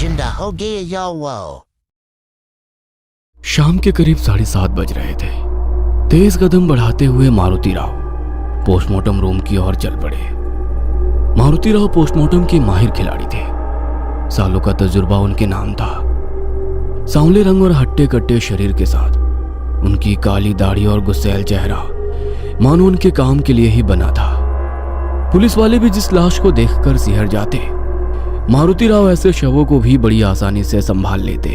जिंदा हो गए या वो। शाम के करीब 7:30 बज रहे थे। तेज कदम बढ़ाते हुए मारुति राव पोस्टमार्टम रूम की ओर चल पड़े। मारुति राव पोस्टमार्टम के माहिर खिलाड़ी थे। सालों का तजुर्बा उनके नाम था। सांवले रंग और हट्टे कट्टे शरीर के साथ उनकी काली दाढ़ी और गुस्सैल चेहरा मानो उनके काम के लिए ही बना था। पुलिस वाले भी जिस लाश को देखकर सिहर जाते, मारुति राव ऐसे शवों को भी बड़ी आसानी से संभाल लेते।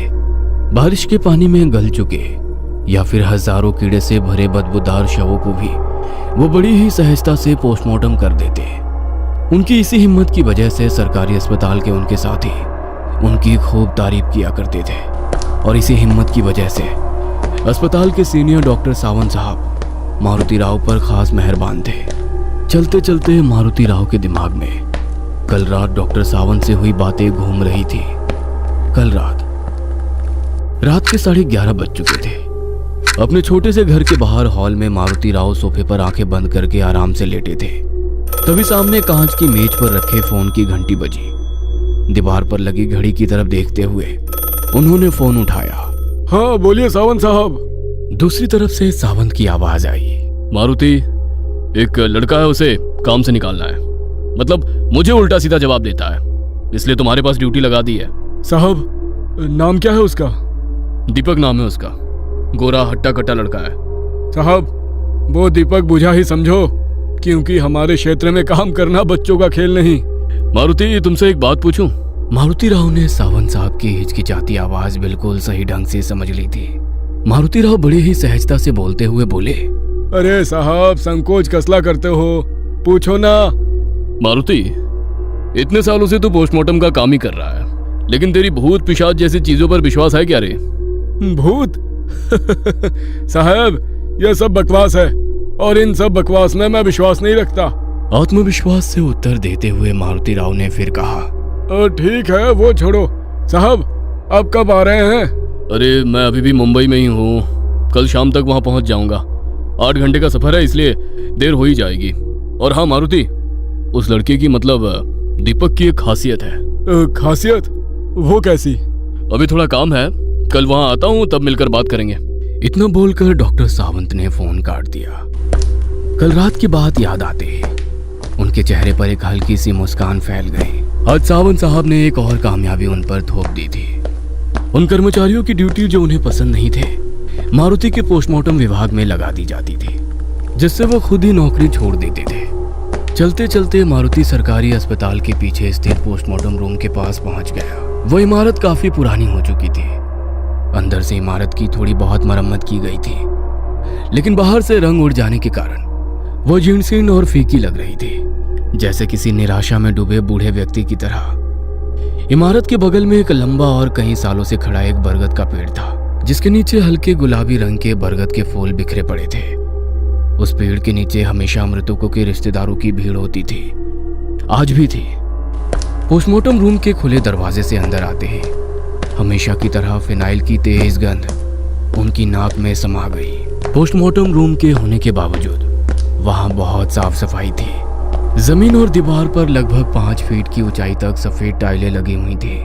बारिश के पानी में गल चुके या फिर हजारों कीड़े से भरे बदबूदार शवों को भी वो बड़ी ही सहजता से पोस्टमार्टम कर देते। उनकी इसी हिम्मत की वजह से सरकारी अस्पताल के उनके साथी उनकी खूब तारीफ किया करते थे और इसी हिम्मत की वजह से अस्पताल के सीनियर डॉक्टर सावंत साहब मारुति राव पर खास मेहरबान थे। चलते चलते मारुति राव के दिमाग में कल रात डॉक्टर सावंत से हुई बातें घूम रही थी। कल रात के 11:30 बज चुके थे। अपने छोटे से घर के बाहर हॉल में मारुति राव सोफे पर आंखें बंद करके आराम से लेटे थे। तभी सामने कांच की मेज पर रखे फोन की घंटी बजी। दीवार पर लगी घड़ी की तरफ देखते हुए उन्होंने फोन उठाया। हाँ बोलिए सावंत साहब। दूसरी तरफ से सावंत की आवाज आई। मारुति, एक लड़का है, उसे काम से निकालना है। मतलब मुझे उल्टा सीधा जवाब देता है, इसलिए तुम्हारे पास ड्यूटी लगा दी है। साहब नाम क्या है उसका? दीपक नाम है उसका। गोरा हट्टा कट्टा लड़का है। साहब वो दीपक बुझा ही समझो, क्योंकि हमारे क्षेत्र में काम करना बच्चों का खेल नहीं। मारुति, तुमसे एक बात पूछूं? मारुति राव ने सावंत साहब की हिचकिचाती आवाज बिल्कुल सही ढंग से समझ ली थी। मारुति राव बड़ी ही सहजता से बोलते हुए बोले, अरे साहब संकोच कसला करते हो, पूछो ना। मारुति, इतने सालों से तू पोस्टमार्टम का काम ही कर रहा है, लेकिन तेरी भूत पिशाच जैसी चीजों पर विश्वास है क्या रे? भूत? साहब यह सब बकवास है और इन सब बकवास में मैं विश्वास नहीं रखता। आत्मविश्वास से उत्तर देते हुए मारुति राव ने फिर कहा, ठीक है वो छोड़ो। साहब अब कब आ रहे हैं? अरे मैं अभी भी मुंबई में ही हूँ, कल शाम तक वहां पहुंच जाऊंगा। 8 घंटे का सफर है, इसलिए देर हो ही जाएगी। और हाँ मारुति, उस लड़के की मतलब दीपक की एक खासियत है। खासियत? वो कैसी? अभी थोड़ा काम है, कल वहां आता हूँ, तब मिलकर बात करेंगे। इतना बोलकर डॉक्टर सावंत ने फोन काट दिया। कल रात की बात याद आते ही उनके चेहरे पर एक हल्की सी मुस्कान फैल गई। आज सावंत साहब ने एक और कामयाबी उन पर थोप दी थी। उन कर्मचारियों की ड्यूटी जो उन्हें पसंद नहीं थे, मारुति के पोस्टमार्टम विभाग में लगा दी जाती थी, जिससे वो खुद ही नौकरी छोड़ देते थे। चलते चलते मारुति सरकारी अस्पताल के पीछे स्थित पोस्टमार्टम रूम के पास पहुंच गया। वो इमारत काफी पुरानी हो चुकी थी। अंदर से इमारत की थोड़ी बहुत मरम्मत की गई थी, लेकिन बाहर से रंग उड़ जाने के कारण वो जीर्ण और फीकी लग रही थी, जैसे किसी निराशा में डूबे बूढ़े व्यक्ति की तरह। इमारत के बगल में एक लंबा और कई सालों से खड़ा एक बरगद का पेड़ था, जिसके नीचे हल्के गुलाबी रंग के बरगद के फूल बिखरे पड़े थे। उस पेड़ के नीचे हमेशा मृतकों के रिश्तेदारों की भीड़ होती थी, आज भी थी। पोस्टमार्टम रूम के खुले दरवाजे से अंदर आते ही हमेशा की तरह फिनाइल की तेज गंध उनकी नाक में समा गई। पोस्टमार्टम रूम के होने के बावजूद वहां बहुत साफ सफाई थी। जमीन और दीवार पर लगभग 5 फीट की ऊंचाई तक सफेद टाइलें लगी हुई थी।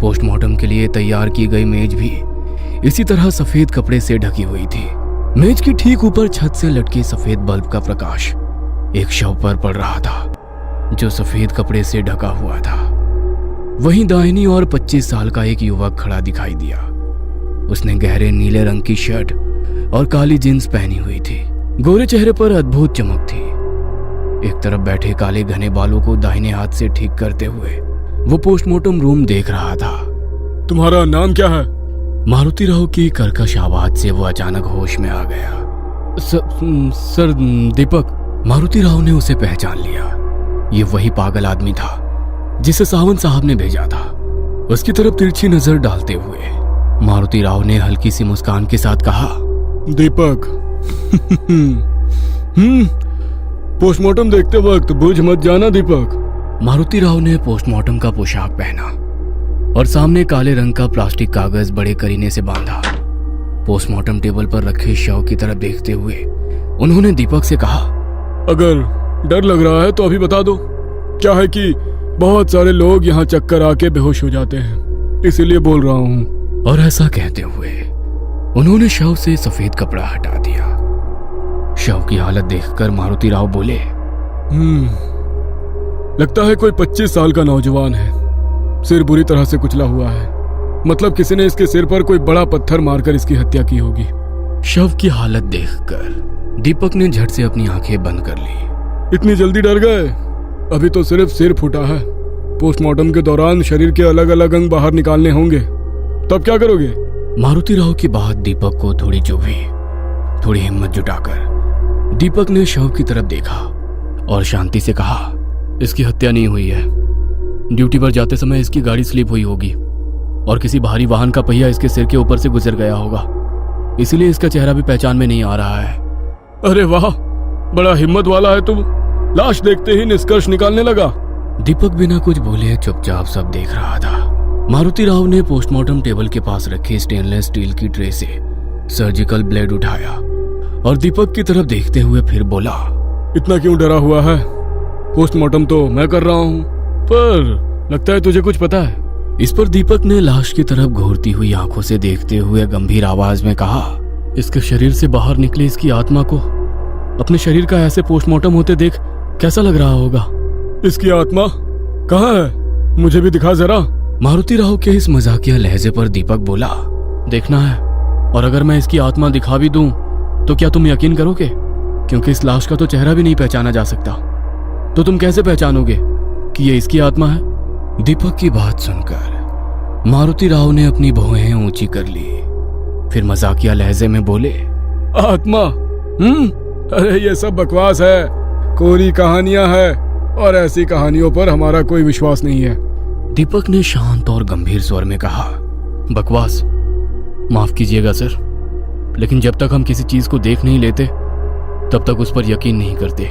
पोस्टमार्टम के लिए तैयार की गई मेज भी इसी तरह सफेद कपड़े से ढकी हुई थी। मेज के ठीक ऊपर छत से लटके सफेद बल्ब का प्रकाश एक शव पर पड़ रहा था, जो सफेद कपड़े से ढका हुआ था। वहीं दाहिनी और 25 साल का एक युवक खड़ा दिखाई दिया। उसने गहरे नीले रंग की शर्ट और काली जींस पहनी हुई थी। गोरे चेहरे पर अद्भुत चमक थी। एक तरफ बैठे काले घने बालों को दाहिने हाथ से ठीक करते हुए वो पोस्टमार्टम रूम देख रहा था। तुम्हारा नाम क्या है? मारुति राव की कर्कश आवाज से वो अचानक होश में आ गया। सर दीपक। मारुति राव ने उसे पहचान लिया। ये वही पागल आदमी था जिसे सावंत साहब ने भेजा था। उसकी तरफ तिरछी नजर डालते हुए मारुति राव ने हल्की सी मुस्कान के साथ कहा, दीपक पोस्टमार्टम देखते वक्त बुझ मत जाना दीपक। मारुति राव ने पोस्टमार्टम का पोशाक पहना और सामने काले रंग का प्लास्टिक कागज बड़े करीने से बांधा। पोस्टमार्टम टेबल पर रखे शव की तरफ देखते हुए उन्होंने दीपक से कहा, अगर डर लग रहा है तो अभी बता दो। क्या है कि बहुत सारे लोग यहाँ चक्कर आके बेहोश हो जाते हैं। इसीलिए बोल रहा हूँ। और ऐसा कहते हुए उन्होंने शव से सफेद कपड़ा हटा दिया। शव की हालत देखकर मारुति राव बोले, लगता है कोई 25 साल का नौजवान है। सिर बुरी तरह से कुचला हुआ है, मतलब किसी ने इसके सिर पर कोई बड़ा पत्थर मारकर इसकी हत्या की होगी। शव की हालत देखकर दीपक ने झट से अपनी आंखें बंद कर ली। इतनी जल्दी डर गए? अभी तो सिर्फ सिर फूटा है। पोस्टमार्टम के दौरान शरीर के अलग अलग अंग बाहर निकालने होंगे, तब क्या करोगे? मारुति राव की बात दीपक को थोड़ी चुभी। थोड़ी हिम्मत जुटाकर दीपक ने शव की तरफ देखा और शांति से कहा, इसकी हत्या नहीं हुई है। ड्यूटी पर जाते समय इसकी गाड़ी स्लिप हुई होगी और किसी भारी वाहन का पहिया इसके सिर के ऊपर से गुजर गया होगा, इसीलिए इसका चेहरा भी पहचान में नहीं आ रहा है। अरे वाह, बड़ा हिम्मत वाला है तुम। लाश देखते ही निष्कर्ष निकालने लगा। दीपक बिना कुछ बोले चुपचाप सब देख रहा था। मारुति राव ने पोस्टमार्टम टेबल के पास रखी स्टेनलेस स्टील की ट्रे से सर्जिकल ब्लेड उठाया और दीपक की तरफ देखते हुए फिर बोला, इतना क्यों डरा हुआ है? पोस्टमार्टम तो मैं कर रहा हूँ, पर लगता है तुझे कुछ पता है। इस पर दीपक ने लाश की तरफ घूरती हुई आंखों से देखते हुए गंभीर आवाज में कहा, इसके शरीर से बाहर निकले इसकी आत्मा को अपने शरीर का ऐसे पोस्टमार्टम होते देख कैसा लग रहा होगा? इसकी आत्मा कहाँ है? मुझे भी दिखा जरा। मारुति राव के इस मजाकिया लहजे पर दीपक बोला, देखना है, और अगर मैं इसकी आत्मा दिखा भी दूं तो क्या तुम यकीन करोगे? क्योंकि इस लाश का तो चेहरा भी नहीं पहचाना जा सकता, तो तुम कैसे पहचानोगे कि ये इसकी आत्मा है? दीपक की बात सुनकर मारुति राव ने अपनी भौहें ऊंची कर ली, फिर मजाकिया लहजे में बोले, आत्मा? अरे ये सब बकवास है, कोरी कहानियां है, और ऐसी कहानियों पर हमारा कोई विश्वास नहीं है। दीपक ने शांत और गंभीर स्वर में कहा, बकवास? माफ कीजिएगा सर, लेकिन जब तक हम किसी चीज को देख नहीं लेते तब तक उस पर यकीन नहीं करते।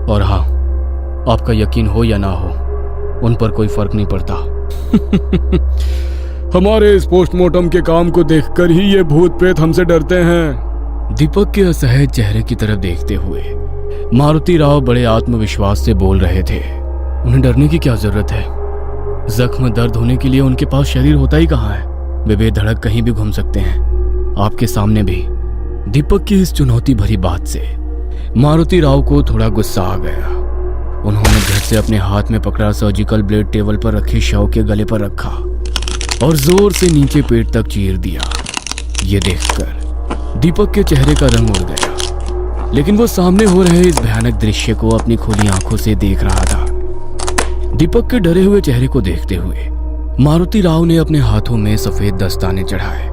और हाँ, आपका यकीन हो या ना हो, उन पर कोई फर्क नहीं पड़ता। हमारे इस पोस्टमार्टम के काम को देखकर ही ये भूत प्रेत हमसे डरते हैं। दीपक के असहज चेहरे की तरफ देखते हुए मारुति राव बड़े आत्मविश्वास से बोल रहे थे, उन्हें डरने की क्या जरूरत है? जख्म दर्द होने के लिए उनके पास शरीर होता ही कहाँ है? वे बेधड़क कहीं भी घूम सकते हैं, आपके सामने भी। दीपक की इस चुनौती भरी बात से मारुति राव को थोड़ा गुस्सा आ गया। उन्होंने झट से अपने हाथ में पकड़ा सर्जिकल ब्लेड टेबल पर रखे शव के गले पर रखा और जोर से नीचे पेट तक चीर दिया। ये देखकर दीपक के चेहरे का रंग उड़ गया, लेकिन वो सामने हो रहे इस भयानक दृश्य को अपनी खुली आंखों से देख रहा था। दीपक के डरे हुए चेहरे को देखते हुए मारुति राव ने अपने हाथों में सफेद दस्ताने चढ़ाए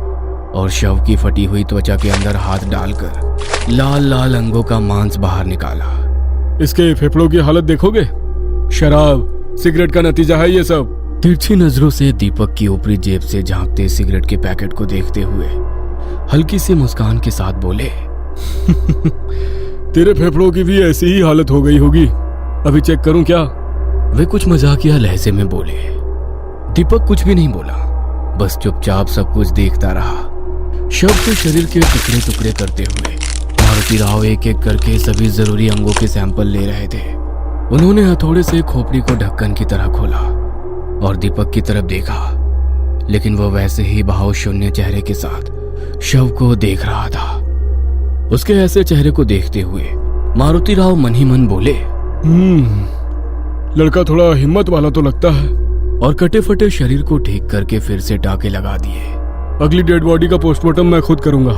और शव की फटी हुई त्वचा के अंदर हाथ डालकर लाल लाल अंगों का मांस बाहर निकाला। इसके फेफड़ों की हालत देखोगे? शराब, सिगरेट का नतीजा है ये सब। तिरछी नजरों से दीपक की ऊपरी जेब से झांकते सिगरेट के पैकेट को देखते हुए हल्की सी मुस्कान के साथ बोले, तेरे फेफड़ों की भी ऐसी ही हालत हो गई होगी, अभी चेक करूं क्या? वे कुछ मजाकिया लहजे में बोले। दीपक कुछ भी नहीं बोला, बस चुपचाप सब कुछ देखता रहा। शव के शरीर के टुकड़े टुकड़े करते हुए मारुति राव एक एक करके सभी जरूरी अंगों के सैंपल ले रहे थे। उन्होंने हथौड़े से खोपड़ी को ढक्कन की तरह खोला और दीपक की तरफ देखा, लेकिन वह वैसे ही भाव शून्य चेहरे के साथ शव को देख रहा था। उसके ऐसे चेहरे को देखते हुए मारुति राव मन ही मन बोले, लड़का थोड़ा हिम्मत वाला तो लगता है। और कटे फटे शरीर को ठीक करके फिर से टाके लगा दिए। अगली डेड बॉडी का पोस्टमार्टम मैं खुद करूंगा,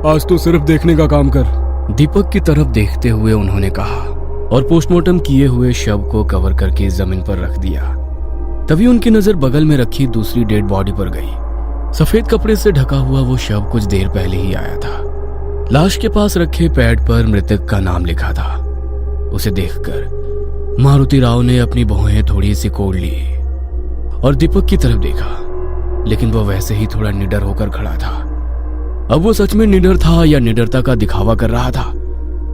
आज तो सिर्फ देखने का काम कर। दीपक की तरफ देखते हुए उन्होंने कहा और पोस्टमार्टम किए हुए शव को कवर करके जमीन पर रख दिया। तभी उनकी नजर बगल में रखी दूसरी डेड बॉडी पर गई। सफेद कपड़े से ढका हुआ वो शव कुछ देर पहले ही आया था। लाश के पास रखे पैड पर मृतक का नाम लिखा था। उसे देखकर मारुति राव ने अपनी भौहें थोड़ी सी कोड़ ली और दीपक की तरफ देखा, लेकिन वो वैसे ही थोड़ा निडर होकर खड़ा था। अब वो सच में निडर था या निडरता का दिखावा कर रहा था,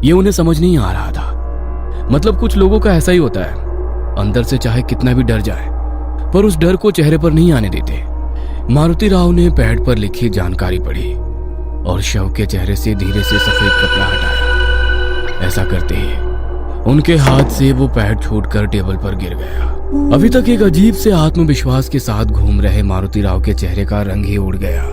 ये उन्हें समझ नहीं आ रहा था। मतलब कुछ लोगों का ऐसा ही होता है, अंदर से चाहे कितना भी डर जाए पर उस डर को चेहरे पर नहीं आने देते। मारुति राव ने पैड पर लिखी जानकारी पढ़ी और शव के चेहरे से धीरे से सफेद कपड़ा हटाया। ऐसा करते ही उनके हाथ से वो पैड छूटकर टेबल पर गिर गया। अभी तक एक अजीब से आत्मविश्वास के साथ घूम रहे मारुति राव के चेहरे का रंग ही उड़ गया।